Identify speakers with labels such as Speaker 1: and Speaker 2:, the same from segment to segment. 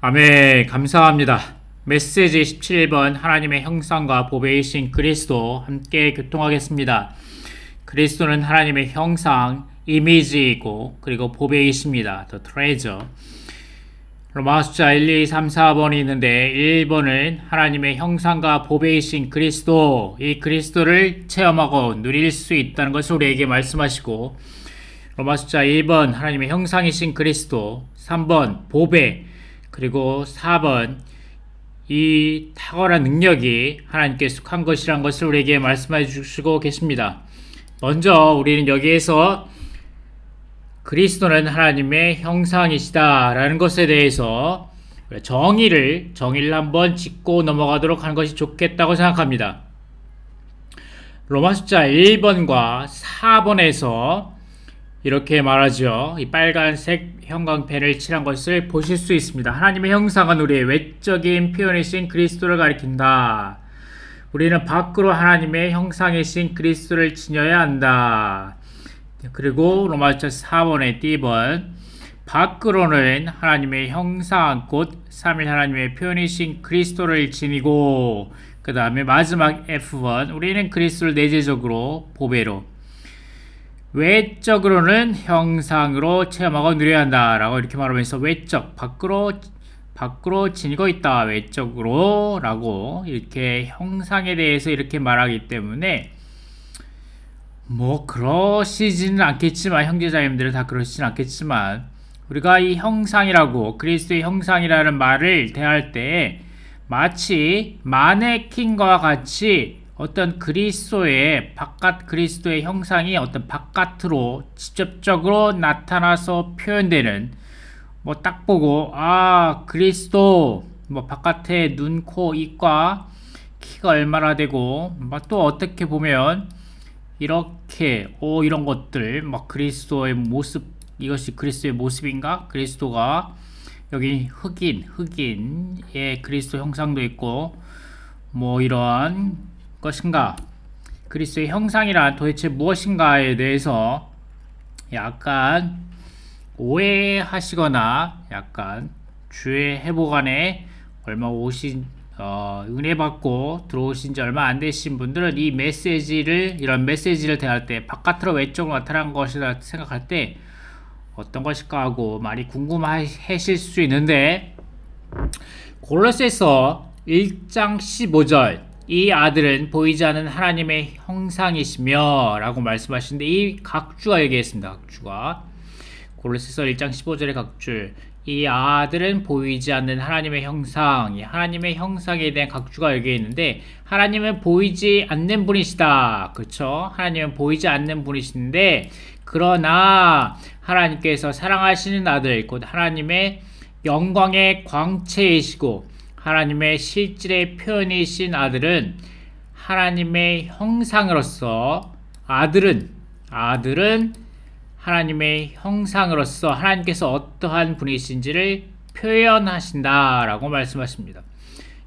Speaker 1: 아멘. 감사합니다. 메시지 17번 하나님의 형상과 보배이신 그리스도 함께 교통하겠습니다. 그리스도는 하나님의 형상, 이미지이고 그리고 보배이십니다. The treasure. 로마 숫자 1, 2, 3, 4번이 있는데 1번은 하나님의 형상과 보배이신 그리스도, 이 그리스도를 체험하고 누릴 수 있다는 것을 우리에게 말씀하시고, 로마 숫자 1번 하나님의 형상이신 그리스도, 3번 보배, 그리고 4번 이 탁월한 능력이 하나님께 속한 것이란 것을 우리에게 말씀해 주시고 계십니다. 먼저 우리는 여기에서 그리스도는 하나님의 형상이시다 라는 것에 대해서 정의를 한번 짚고 넘어가도록 하는 것이 좋겠다고 생각합니다. 로마 숫자 1번과 4번에서 이렇게 말하죠. 이 빨간색 형광펜을 칠한 것을 보실 수 있습니다. 하나님의 형상은 우리의 외적인 표현이신 그리스도를 가리킨다. 우리는 밖으로 하나님의 형상이신 그리스도를 지녀야 한다. 그리고 로마서 4번의 D번, 밖으로는 하나님의 형상 곧 3일 하나님의 표현이신 그리스도를 지니고, 그 다음에 마지막 F1, 우리는 그리스도를 내재적으로 보배로, 외적으로는 형상으로 체험하고 누려야 한다 라고 이렇게 말하면서 외적, 밖으로 지니고 있다, 외적으로 라고 이렇게 형상에 대해서 이렇게 말하기 때문에 그러시지는 않겠지만, 형제자매님들은 다 그러시지는 않겠지만, 우리가 이 형상이라고, 그리스도의 형상이라는 말을 대할 때 마치 마네킹과 같이 어떤 그리스도의 형상이 어떤 바깥으로 직접적으로 나타나서 표현되는, 딱 보고 그리스도 바깥에 눈, 코, 입과 키가 얼마나 되고, 또 어떻게 보면 이렇게 이런 것들, 그리스도의 모습, 이것이 그리스도의 모습인가? 그리스도가 여기 흑인의 그리스도 형상도 있고, 이런 것인가? 그리스도의 형상이란 도대체 무엇인가에 대해서 약간 오해하시거나 약간 주의 회복 안에 얼마 은혜 받고 들어오신 지 얼마 안 되신 분들은 이런 메시지를 대할 때 바깥으로 외적으로 나타난 것이라 생각할 때 어떤 것일까 하고 많이 궁금하실 수 있는데, 골로새서 1장 15절, 이 아들은 보이지 않는 하나님의 형상이시며 라고 말씀하시는데, 이 각주가 얘기했습니다. 각주가 골로새서 1장 15절의 각주, 이 아들은 보이지 않는 하나님의 형상, 하나님의 형상에 대한 각주가 여기에 있는데, 하나님은 보이지 않는 분이시다. 그렇죠? 하나님은 보이지 않는 분이신데, 그러나 하나님께서 사랑하시는 아들, 곧 하나님의 영광의 광채이시고 하나님의 실질의 표현이신 아들은 하나님의 형상으로서, 아들은 하나님의 형상으로서 하나님께서 어떠한 분이신지를 표현하신다라고 말씀하십니다.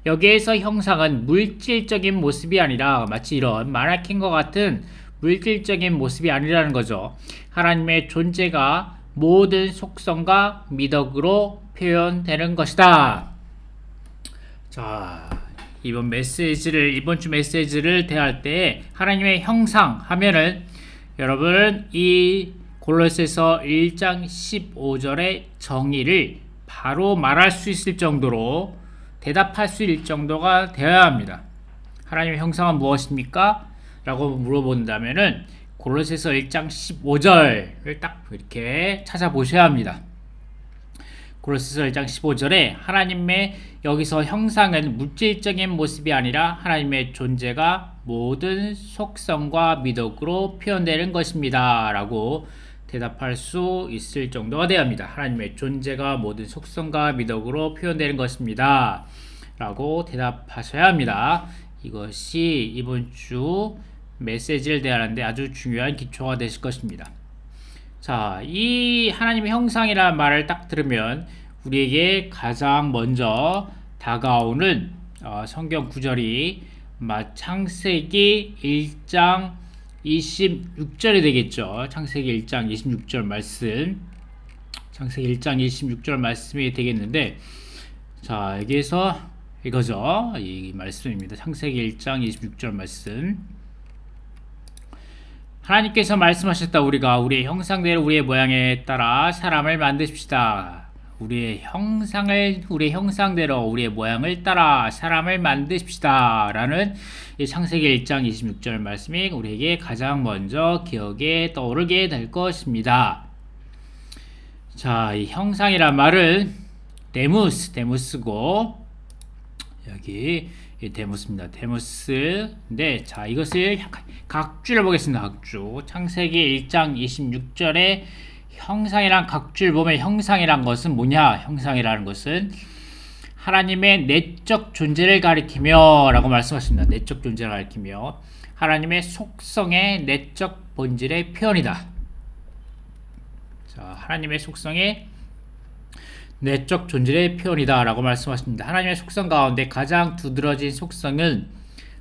Speaker 1: 여기에서 형상은 물질적인 모습이 아니라 마치 이런 마네킹과 같은 물질적인 모습이 아니라는 거죠. 하나님의 존재가 모든 속성과 미덕으로 표현되는 것이다. 자, 이번 주 메시지를 대할 때 하나님의 형상 하면은 여러분은 이 골로새서 1장 15절의 정의를 바로 말할 수 있을 정도로, 대답할 수 있을 정도가 되어야 합니다. 하나님의 형상은 무엇입니까? 라고 물어본다면은 골로새서 1장 15절을 딱 이렇게 찾아보셔야 합니다. 골로새서 1장 15절에 하나님의 여기서 형상은 물질적인 모습이 아니라 하나님의 존재가 모든 속성과 미덕으로 표현되는 것입니다 라고 대답할 수 있을 정도가 되어야 합니다. 하나님의 존재가 모든 속성과 미덕으로 표현되는 것입니다 라고 대답하셔야 합니다. 이것이 이번 주 메시지를 대하는데 아주 중요한 기초가 되실 것입니다. 자, 이 하나님의 형상이라는 말을 딱 들으면 우리에게 가장 먼저 다가오는 성경 구절이 창세기 1장 26절이 되겠죠. 창세기 1장 26절 말씀, 창세기 1장 26절 말씀이 되겠는데, 자, 여기에서 이거죠. 이 말씀입니다. 창세기 1장 26절 말씀. 하나님께서 말씀하셨다. 우리가 우리의 형상대로 우리의 모양에 따라 사람을 만드십시다. 우리의 형상대로 우리의 모양을 따라 사람을 만드십시다. 라는 이 창세기 1장 26절 말씀이 우리에게 가장 먼저 기억에 떠오르게 될 것입니다. 자, 이 형상이란 말은 데무스고 여기 데무스입니다. 데무스인데, 자, 이것을 각주를 보겠습니다. 각주. 창세기 1장 26절에 형상이란 각주를 보면 형상이란 것은 뭐냐? 형상이라는 것은 하나님의 내적 존재를 가리키며 라고 말씀하십니다. 내적 존재를 가리키며 하나님의 속성의 내적 본질의 표현이다. 자, 하나님의 속성의 내적 존재의 표현이다 라고 말씀하십니다. 하나님의 속성 가운데 가장 두드러진 속성은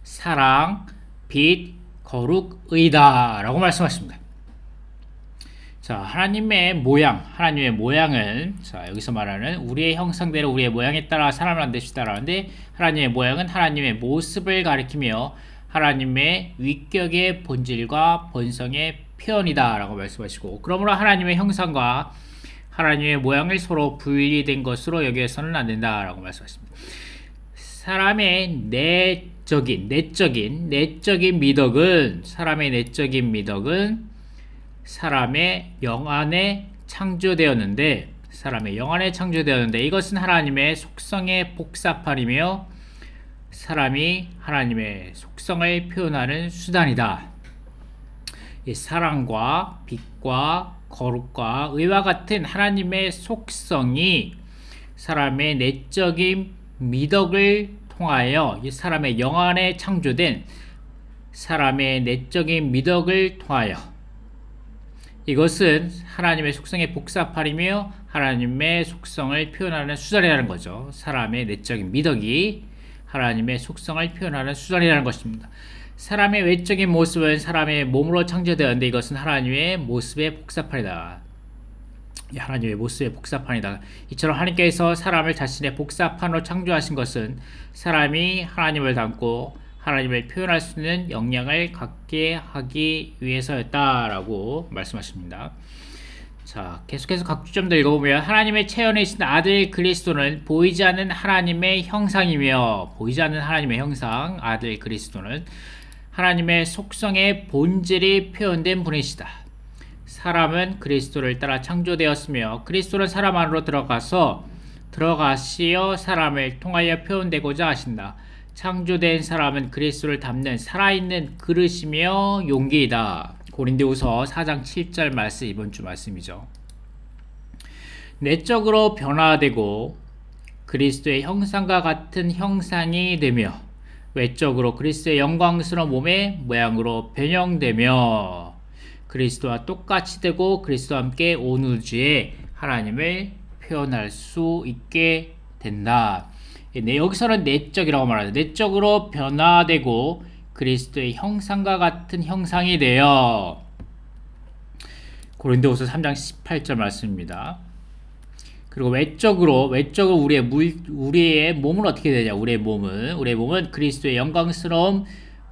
Speaker 1: 사랑, 빛, 거룩, 의다 라고 말씀하십니다. 자, 하나님의 모양은, 자, 여기서 말하는 우리의 형상대로 우리의 모양에 따라 사람을 만드시다 라는데, 하나님의 모양은 하나님의 모습을 가리키며 하나님의 위격의 본질과 본성의 표현이다 라고 말씀하시고, 그러므로 하나님의 형상과 하나님의 모양을 서로 분리된 것으로 여기에서는 안 된다라고 말씀하십니다. 사람의 내적인 미덕은 사람의 영 안에 창조되었는데 이것은 하나님의 속성의 복사판이며 사람이 하나님의 속성을 표현하는 수단이다. 이 사랑과 빛과 거룩과 의와 같은 하나님의 속성이 사람의 내적인 미덕을 통하여 이 사람의 영 안에 창조된 사람의 내적인 미덕을 통하여 이것은 하나님의 속성의 복사판이며 하나님의 속성을 표현하는 수단이라는 거죠. 사람의 내적인 미덕이 하나님의 속성을 표현하는 수단이라는 것입니다. 사람의 외적인 모습은 사람의 몸으로 창조되었는데 이것은 하나님의 모습의 복사판이다. 하나님의 모습의 복사판이다. 이처럼 하나님께서 사람을 자신의 복사판으로 창조하신 것은 사람이 하나님을 닮고 하나님을 표현할 수 있는 역량을 갖게 하기 위해서였다라고 말씀하십니다. 자, 계속해서 각 주점도 읽어보면 하나님의 체현이신 아들 그리스도는 보이지 않는 하나님의 형상이며 아들 그리스도는 하나님의 속성의 본질이 표현된 분이시다. 사람은 그리스도를 따라 창조되었으며 그리스도는 사람 안으로 들어가시어 사람을 통하여 표현되고자 하신다. 창조된 사람은 그리스도를 담는 살아있는 그릇이며 용기이다. 고린도후서 4장 7절 말씀, 이번 주 말씀이죠. 내적으로 변화되고 그리스도의 형상과 같은 형상이 되며 외적으로 그리스도의 영광스러운 몸의 모양으로 변형되며 그리스도와 똑같이 되고 그리스도와 함께 온 우주에 하나님을 표현할 수 있게 된다. 여기서는 내적이라고 말하죠. 내적으로 변화되고 그리스도의 형상과 같은 형상이 되어 고린도후서 3장 18절 말씀입니다. 그리고 외적으로 우리의 몸은 어떻게 되냐? 우리의 몸은 그리스도의 영광스러운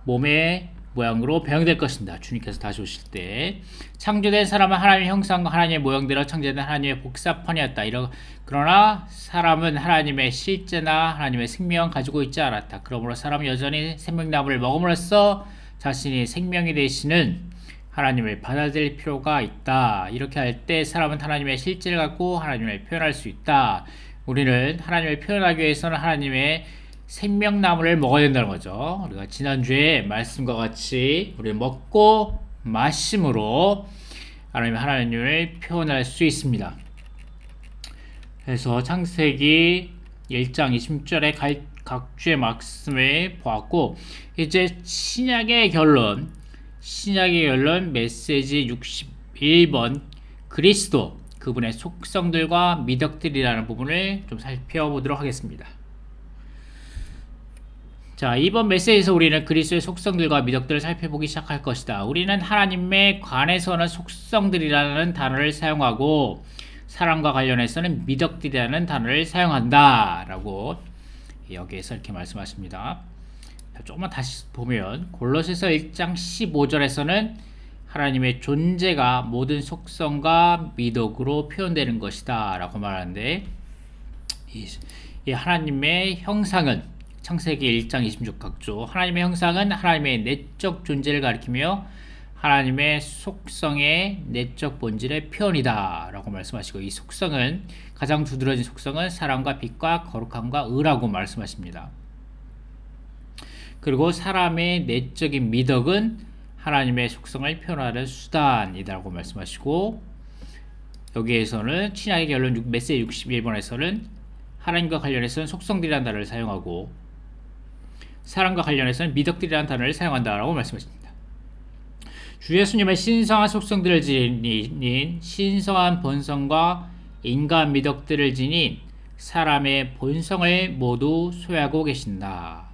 Speaker 1: 몸의 모양으로 변형될 것입니다. 주님께서 다시 오실 때 창조된 사람은 하나님의 형상과 하나님의 모양대로 창조된 하나님의 복사판이었다. 그러나 사람은 하나님의 실제나 하나님의 생명을 가지고 있지 않았다. 그러므로 사람은 여전히 생명나무를 먹음으로써 자신이 생명이 되시는 하나님을 받아들일 필요가 있다. 이렇게 할 때 사람은 하나님의 실제를 갖고 하나님을 표현할 수 있다. 우리는 하나님을 표현하기 위해서는 하나님의 생명나무를 먹어야 된다는 거죠. 우리가 지난주에 말씀과 같이 우리는 먹고 마심으로 하나님을 표현할 수 있습니다. 그래서 창세기 1장 26절의 각주의 말씀을 보았고, 이제 신약의 결론 메시지 61번 그리스도, 그분의 속성들과 미덕들이라는 부분을 좀 살펴보도록 하겠습니다. 자, 이번 메시지에서 우리는 그리스도의 속성들과 미덕들을 살펴보기 시작할 것이다. 우리는 하나님에 관해서는 속성들이라는 단어를 사용하고 사람과 관련해서는 미덕들이라는 단어를 사용한다라고 여기에서 이렇게 말씀하십니다. 조금만 다시 보면 골로새서 1장 15절에서는 하나님의 존재가 모든 속성과 미덕으로 표현되는 것이다 라고 말하는데, 이 하나님의 형상은 창세기 1장 26각조 하나님의 형상은 하나님의 내적 존재를 가리키며 하나님의 속성의 내적 본질의 표현이다 라고 말씀하시고, 이 속성은 가장 두드러진 속성은 사랑과 빛과 거룩함과 의라고 말씀하십니다. 그리고 사람의 내적인 미덕은 하나님의 속성을 표현하는 수단이라고 말씀하시고, 여기에서는 신약의 결론 메시지 61번에서는 하나님과 관련해서는 속성들이라는 단어를 사용하고 사람과 관련해서는 미덕들이라는 단어를 사용한다라고 말씀하십니다. 주 예수님의 신성한 속성들을 지닌 신성한 본성과 인간 미덕들을 지닌 사람의 본성을 모두 소유하고 계신다.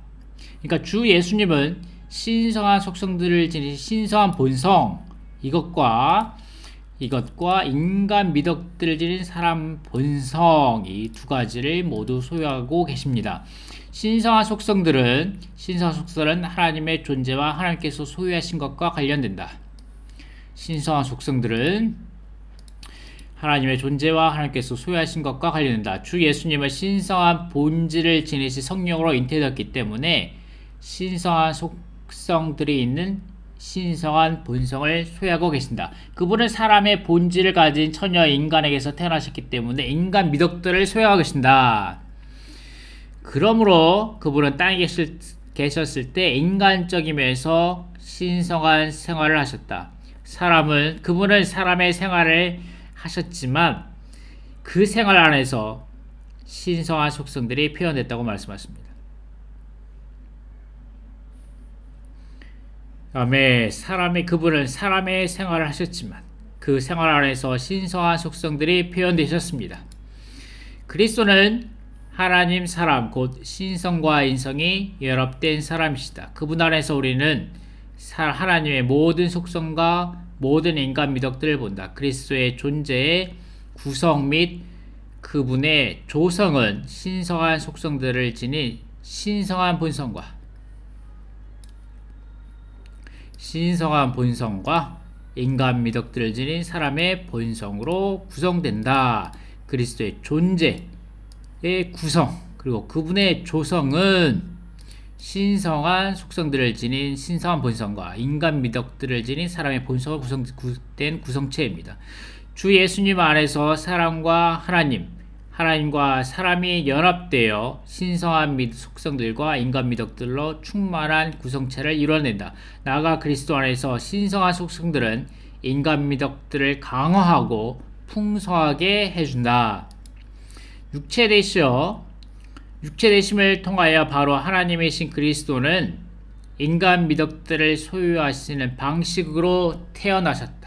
Speaker 1: 그러니까 주 예수님은 신성한 속성들을 지닌 신성한 본성, 이것과 인간 미덕들을 지닌 사람 본성, 이 두 가지를 모두 소유하고 계십니다. 신성한 속성들은 하나님의 존재와 하나님께서 소유하신 것과 관련된다. 신성한 속성들은 하나님의 존재와 하나님께서 소유하신 것과 관련된다. 주 예수님은 신성한 본질을 지니신 성령으로 잉태되었기 때문에 신성한 속성들이 있는 신성한 본성을 소유하고 계신다. 그분은 사람의 본질을 가진 처녀 인간에게서 태어나셨기 때문에 인간 미덕들을 소유하고 계신다. 그러므로 그분은 땅에 계셨을 때 인간적이면서 신성한 생활을 하셨다. 그분은 사람의 생활을 하셨지만 그 생활 안에서 신성한 속성들이 표현됐다고 말씀하십니다. 다음에 그분은 사람의 생활을 하셨지만 그 생활 안에서 신성한 속성들이 표현되셨습니다. 그리스도는 하나님 사람 곧 신성과 인성이 연합된 사람이시다. 그분 안에서 우리는 하나님의 모든 속성과 모든 인간 미덕들을 본다. 그리스도의 존재의 구성 및 그분의 조성은 신성한 속성들을 지닌 신성한 본성과 인간 미덕들을 지닌 사람의 본성으로 구성된다. 그리스도의 존재의 구성 그리고 그분의 조성은 신성한 속성들을 지닌 신성한 본성과 인간 미덕들을 지닌 사람의 본성을 구성된 구성체입니다. 주 예수님 안에서 하나님과 사람이 연합되어 신성한 속성들과 인간 미덕들로 충만한 구성체를 이뤄낸다. 나아가 그리스도 안에서 신성한 속성들은 인간 미덕들을 강화하고 풍성하게 해준다. 육체 되심을 통하여 바로 하나님이신 그리스도는 인간 미덕들을 소유하시는 방식으로 태어나셨다.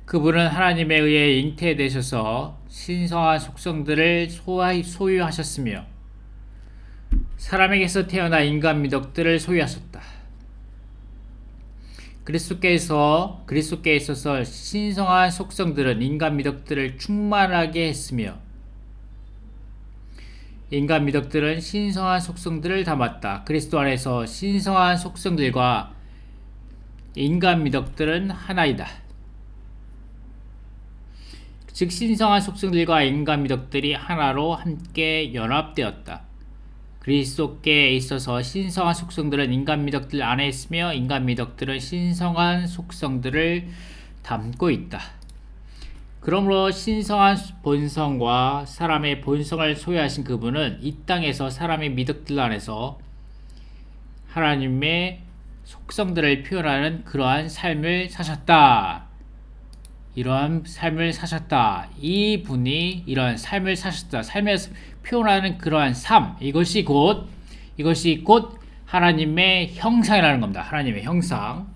Speaker 1: 그분은 하나님에 의해 잉태되셔서 신성한 속성들을 소유하셨으며 사람에게서 태어나 인간 미덕들을 소유하셨다. 그리스도께 있어서 신성한 속성들은 인간 미덕들을 충만하게 했으며 인간 미덕들은 신성한 속성들을 담았다. 그리스도 안에서 신성한 속성들과 인간 미덕들은 하나이다. 즉 신성한 속성들과 인간 미덕들이 하나로 함께 연합되었다. 그리스도께 있어서 신성한 속성들은 인간 미덕들 안에 있으며 인간 미덕들은 신성한 속성들을 담고 있다. 그러므로 신성한 본성과 사람의 본성을 소유하신 그분은 이 땅에서 사람의 미덕들 안에서 하나님의 속성들을 표현하는 그러한 삶을 사셨다. 이러한 삶을 사셨다. 이분이 이러한 삶을 사셨다. 삶에서 표현하는 그러한 삶, 이것이 곧 하나님의 형상이라는 겁니다. 하나님의 형상,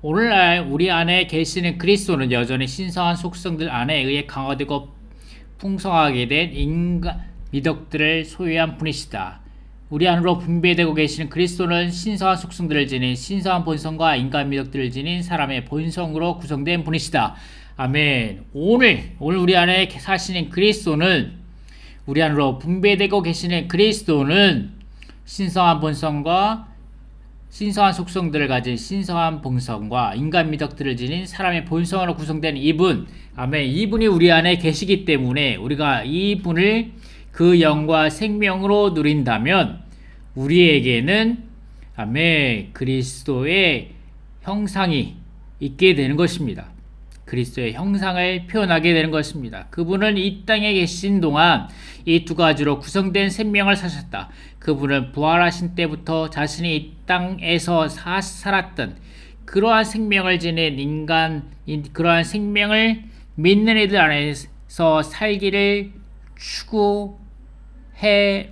Speaker 1: 오늘날 우리 안에 계시는 그리스도는 여전히 신성한 속성들 안에 의해 강화되고 풍성하게 된 인간 미덕들을 소유한 분이시다. 우리 안으로 분배되고 계시는 그리스도는 신성한 속성들을 지닌 신성한 본성과 인간 미덕들을 지닌 사람의 본성으로 구성된 분이시다. 아멘. 오늘 우리 안에 사시는 그리스도는, 우리 안으로 분배되고 계시는 그리스도는 신성한 본성과 신성한 속성들을 가진 신성한 본성과 인간 미덕들을 지닌 사람의 본성으로 구성된 이분, 아멘. 이분이 우리 안에 계시기 때문에 우리가 이분을 그 영과 생명으로 누린다면 우리에게는, 아멘, 그리스도의 형상이 있게 되는 것입니다. 그리스도의 형상을 표현하게 되는 것입니다. 그분은 이 땅에 계신 동안 이 두 가지로 구성된 생명을 사셨다. 그분은 부활하신 때부터 자신이 이 땅에서 살았던 그러한 생명을 지닌 인간, 그러한 생명을 믿는 이들 안에서 살기를 추구해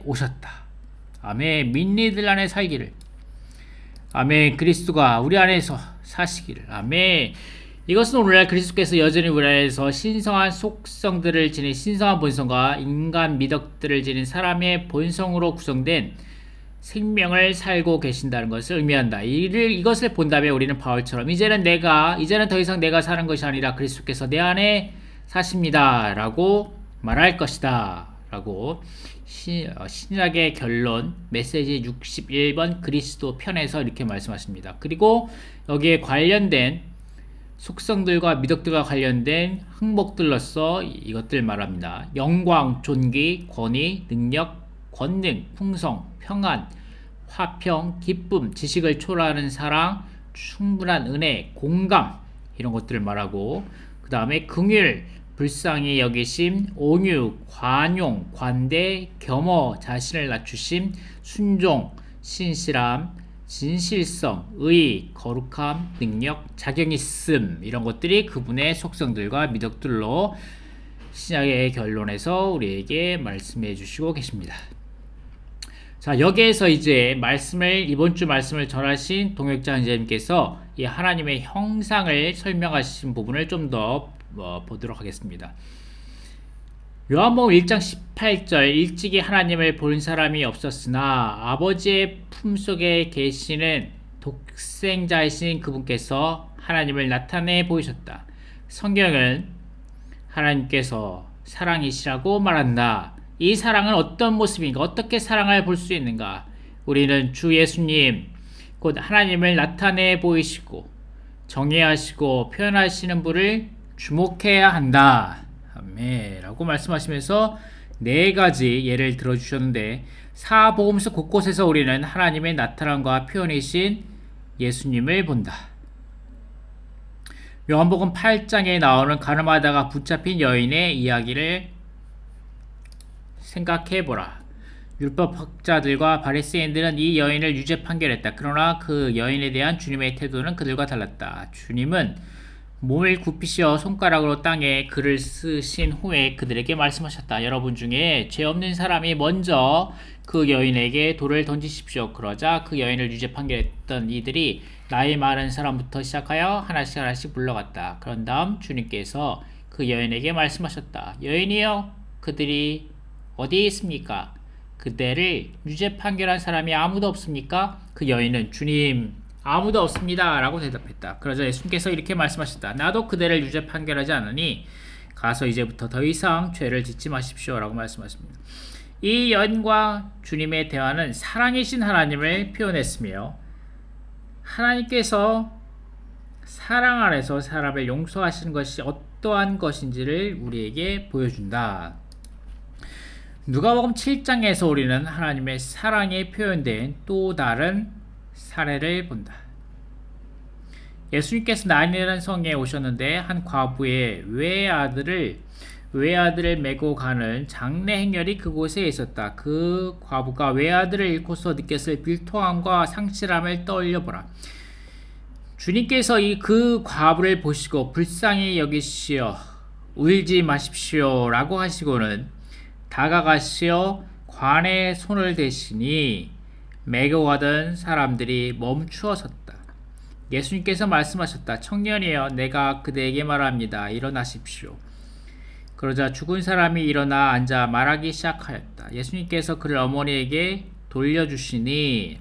Speaker 1: 오셨다. 아멘. 믿는 이들 안에 살기를, 아멘, 그리스도가 우리 안에서 사시기를, 아멘. 이것은 오늘날 그리스도께서 여전히 우리 안에서 신성한 속성들을 지닌 신성한 본성과 인간 미덕들을 지닌 사람의 본성으로 구성된 생명을 살고 계신다는 것을 의미한다. 이것을 본다면 우리는 바울처럼 이제는 더 이상 내가 사는 것이 아니라 그리스도께서 내 안에 사십니다 라고 말할 것이다 라고 신약의 결론 메시지 61번 그리스도 편에서 이렇게 말씀하십니다. 그리고 여기에 관련된 속성들과 미덕들과 관련된 항목들로서 이것들 말합니다. 영광, 존귀, 권위, 능력, 권능, 풍성, 평안, 화평, 기쁨, 지식을 초월하는 사랑, 충분한 은혜, 공감, 이런 것들을 말하고, 그 다음에 긍휼, 불쌍히 여기심, 온유, 관용, 관대, 겸허, 자신을 낮추심, 순종, 신실함, 진실성, 의, 거룩함, 능력, 자경있음, 이런 것들이 그분의 속성들과 미덕들로 신약의 결론에서 우리에게 말씀해 주시고 계십니다. 자, 여기에서 이제 이번 주 말씀을 전하신 동역자 선생님께서 이 하나님의 형상을 설명하신 부분을 좀 더 보도록 하겠습니다. 요한복음 1장 18절, 일찍이 하나님을 본 사람이 없었으나 아버지의 품속에 계시는 독생자이신 그분께서 하나님을 나타내 보이셨다. 성경은 하나님께서 사랑이시라고 말한다. 이 사랑은 어떤 모습인가? 어떻게 사랑을 볼 수 있는가? 우리는 주 예수님, 곧 하나님을 나타내 보이시고 정의하시고 표현하시는 분을 주목해야 한다. 아멘 라고 말씀하시면서 네 가지 예를 들어주셨는데, 사복음서 곳곳에서 우리는 하나님의 나타남과 표현이신 예수님을 본다. 요한복음 8장에 나오는 가늠하다가 붙잡힌 여인의 이야기를 생각해보라. 율법학자들과 바리새인들은 이 여인을 유죄 판결했다. 그러나 그 여인에 대한 주님의 태도는 그들과 달랐다. 주님은 몸을 굽히시어 손가락으로 땅에 글을 쓰신 후에 그들에게 말씀하셨다. 여러분 중에 죄 없는 사람이 먼저 그 여인에게 돌을 던지십시오. 그러자 그 여인을 유죄 판결했던 이들이 나이 많은 사람부터 시작하여 하나씩 물러갔다. 그런 다음 주님께서 그 여인에게 말씀하셨다. 여인이여, 그들이 어디 있습니까? 그대를 유죄 판결한 사람이 아무도 없습니까? 그 여인은 주님, 아무도 없습니다 라고 대답했다. 그러자 예수님께서 이렇게 말씀하셨다. 나도 그대를 유죄 판결하지 않으니 가서 이제부터 더 이상 죄를 짓지 마십시오 라고 말씀하십니다. 이 여인과 주님의 대화는 사랑이신 하나님을 표현했으며, 하나님께서 사랑 안에서 사람을 용서하시는 것이 어떠한 것인지를 우리에게 보여준다. 누가복음 7장에서 우리는 하나님의 사랑에 표현된 또 다른 사례를 본다. 예수님께서 나인이라는 성에 오셨는데 한 과부의 외아들을 메고 가는 장례 행렬이 그곳에 있었다. 그 과부가 외아들을 잃고서 느꼈을 빌통함과 상실함을 떠올려보라. 주님께서 그 과부를 보시고 불쌍히 여기시어 울지 마십시오 라고 하시고는 다가가시어 관에 손을 대시니 메고 가던 사람들이 멈추어 섰다. 예수님께서 말씀하셨다. 청년이여, 내가 그대에게 말합니다. 일어나십시오. 그러자 죽은 사람이 일어나 앉아 말하기 시작하였다. 예수님께서 그를 어머니에게 돌려주시니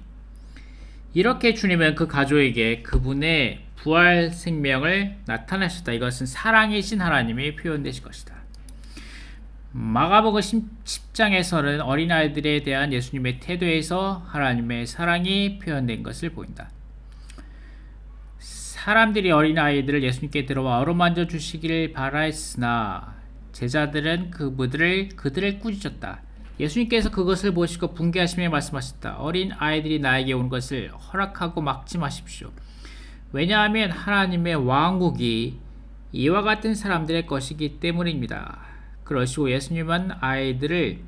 Speaker 1: 이렇게 주님은 그 가족에게 그분의 부활 생명을 나타내셨다. 이것은 사랑이신 하나님이 표현되실 것이다. 마가복음 10장에서는 어린아이들에 대한 예수님의 태도에서 하나님의 사랑이 표현된 것을 보인다. 사람들이 어린아이들을 예수님께 들어와 어루만져 주시기를 바라했으나 제자들은 그들을 꾸짖었다. 예수님께서 그것을 보시고 분개하시며 말씀하셨다. 어린 아이들이 나에게 오는 것을 허락하고 막지 마십시오. 왜냐하면 하나님의 왕국이 이와 같은 사람들의 것이기 때문입니다. 그러시고 예수님은 아이들을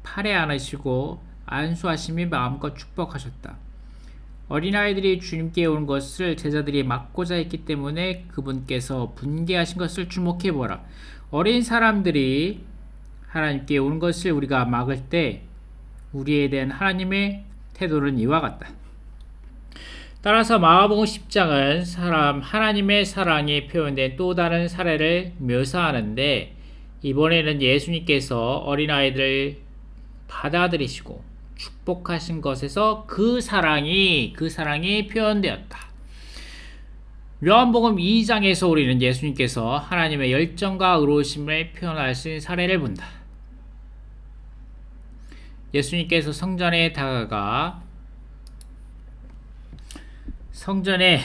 Speaker 1: 팔에 안으시고 안수하시며 마음껏 축복하셨다. 어린아이들이 주님께 온 것을 제자들이 막고자 했기 때문에 그분께서 분개하신 것을 주목해보라. 어린 사람들이 하나님께 오는 것을 우리가 막을 때 우리에 대한 하나님의 태도는 이와 같다. 따라서 마가복음 10장은 하나님의 사랑이 표현된 또 다른 사례를 묘사하는데 이번에는 예수님께서 어린아이들을 받아들이시고 축복하신 것에서 그 사랑이 표현되었다. 요한복음 2장에서 우리는 예수님께서 하나님의 열정과 의로우심을 표현하신 사례를 본다. 예수님께서 성전에 다가가 성전에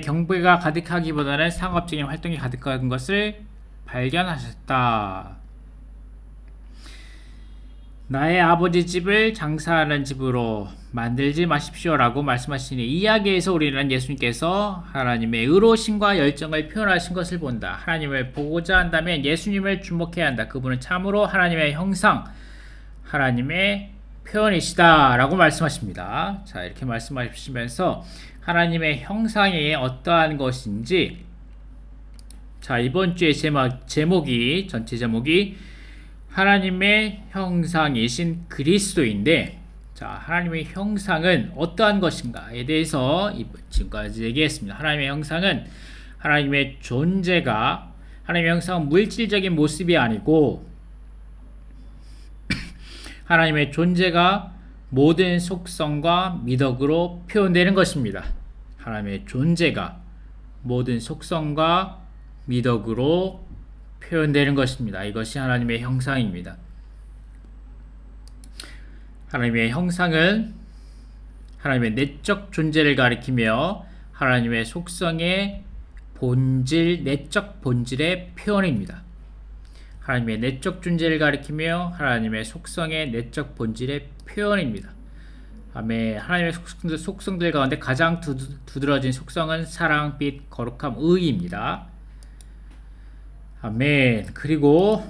Speaker 1: 경배가 가득하기보다는 상업적인 활동이 가득한 것을 발견하셨다. 나의 아버지 집을 장사하는 집으로 만들지 마십시오라고 말씀하시니 이 이야기에서 우리는 예수님께서 하나님의 의로우심과 열정을 표현하신 것을 본다. 하나님을 보고자 한다면 예수님을 주목해야 한다. 그분은 참으로 하나님의 형상, 하나님의 표현이시다 라고 말씀하십니다. 자, 이렇게 말씀하시면서 하나님의 형상이 어떠한 것인지, 자, 이번 주의 전체 제목이 하나님의 형상이신 그리스도인데, 자, 하나님의 형상은 어떠한 것인가에 대해서 지금까지 얘기했습니다. 하나님의 형상은 하나님의 존재가, 하나님의 형상은 물질적인 모습이 아니고 하나님의 존재가 모든 속성과 미덕으로 표현되는 것입니다. 하나님의 존재가 모든 속성과 미덕으로 표현되는 것입니다. 이것이 하나님의 형상입니다. 하나님의 형상은 하나님의 내적 존재를 가리키며 하나님의 속성의 본질, 내적 본질의 표현입니다. 하나님의 내적 존재를 가리키며 하나님의 속성의 내적 본질의 표현입니다. 아멘. 하나님의 속성들 가운데 가장 두드러진 속성은 사랑, 빛, 거룩함, 의입니다. 아멘. 그리고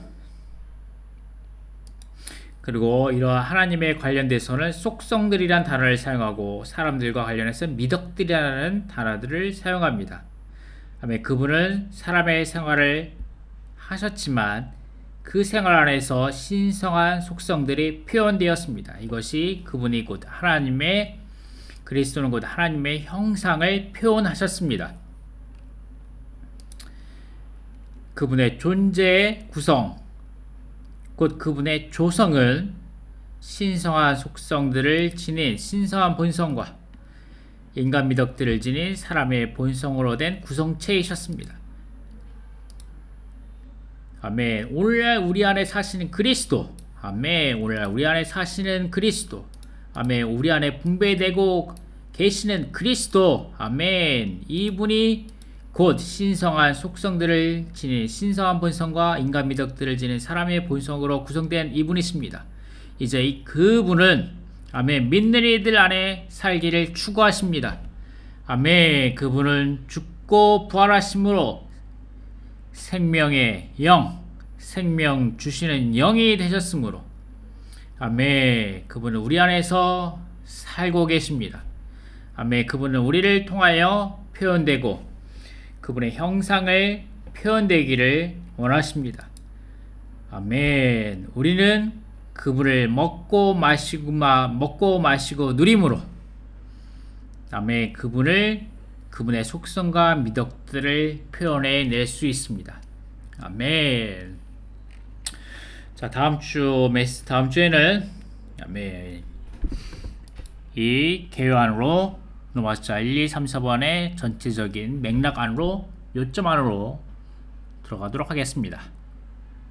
Speaker 1: 이러한 하나님에 관련돼서는 속성들이란 단어를 사용하고 사람들과 관련해서 미덕들이라는 단어들을 사용합니다. 아멘. 그분은 사람의 생활을 하셨지만 그 생활 안에서 신성한 속성들이 표현되었습니다. 이것이 그분이 곧 그리스도는 곧 하나님의 형상을 표현하셨습니다. 그분의 존재의 구성, 곧 그분의 조성은 신성한 속성들을 지닌 신성한 본성과 인간 미덕들을 지닌 사람의 본성으로 된 구성체이셨습니다. 아멘. 오늘날 우리 안에 사시는 그리스도. 아멘. 오늘날 우리 안에 사시는 그리스도. 아멘. 우리 안에 분배되고 계시는 그리스도. 아멘. 이분이 곧 신성한 속성들을 지닌 신성한 본성과 인간 미덕들을 지닌 사람의 본성으로 구성된 이분이십니다. 이제 그분은 아멘. 믿는 이들 안에 살기를 추구하십니다. 아멘. 그분은 죽고 부활하심으로 생명의 영, 생명 주시는 영이 되셨으므로 아멘. 그분은 우리 안에서 살고 계십니다. 아멘. 그분은 우리를 통하여 표현되고 그분의 형상을 표현되기를 원하십니다. 아멘. 우리는 그분을 먹고 마시고 누림으로 아멘. 그분의 속성과 미덕들을 표현해 낼 수 있습니다. 아멘. 자, 다음 주에는 이 개요 안으로 넘어가자. 1, 2, 3, 4번의 전체적인 맥락 안으로 요점 안으로 들어가도록 하겠습니다.